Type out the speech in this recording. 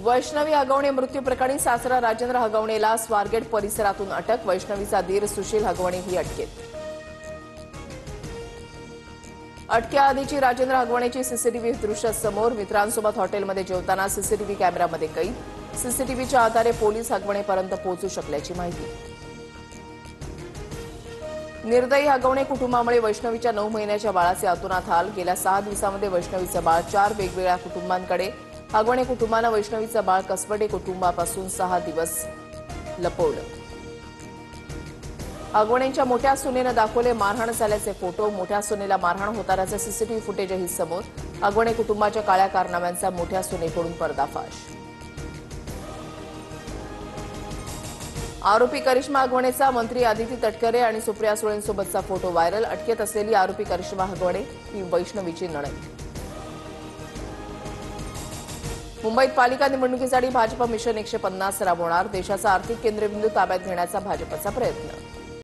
वैष्णवी हगवणे मृत्यू प्रकरणी सासरा राजेंद्र हगवणेला स्वारगेट परिसरातून अटक। वैष्णवीचा दीर सुशील हगवणे ही अटकेत। अटकेआधीची राजेंद्र हगवणेची सीसीटीव्ही दृश्य समोर। मित्रांसोबत हॉटेलमध्ये जेवताना सीसीटीव्ही कॅमेऱ्यामध्ये कैद। सीसीटीव्हीच्या आधारे पोलीस हगवणेपर्यंत पोहोचू शकल्याची माहिती। निर्दयी हगवणे कुटुंबामुळे वैष्णवीच्या 9 महिन्याच्या बाळाचे अतोनात हाल। गेल्या 6 दिवसांमध्ये वैष्णवीचं बाळ 4 वेगवेगळ्या कुटुंबांकडे। हगवणे कुटुंबानं वैष्णवीचं बाळ कसबडे कुटुंबापासून 6 दिवस लपवलं। हगवणेंच्या मोठ्या सुनेनं दाखवले मारहाण झाल्याचे फोटो। मोठ्या सुनेला मारहाण होतानाचे सीसीटीव्ही फुटेजही समोर। हगवणे कुटुंबाच्या काळ्या कारनाम्यांचा मोठ्या सुनेकडून पर्दाफाश। आरोपी करिश्मा हगवणेचा मंत्री आदिती तटकरे आणि सुप्रिया सुळेंसोबतचा फोटो व्हायरल। अटकेत असलेली आरोपी करिश्मा हगवणे ही वैष्णवीची नणंद। मुंबईत पालिका निवडणुकीसाठी भाजप मिशन 150 राबवणार। देशाचा आर्थिक केंद्रबिंदू ताब्यात घेण्याचा भाजपचा प्रयत्न।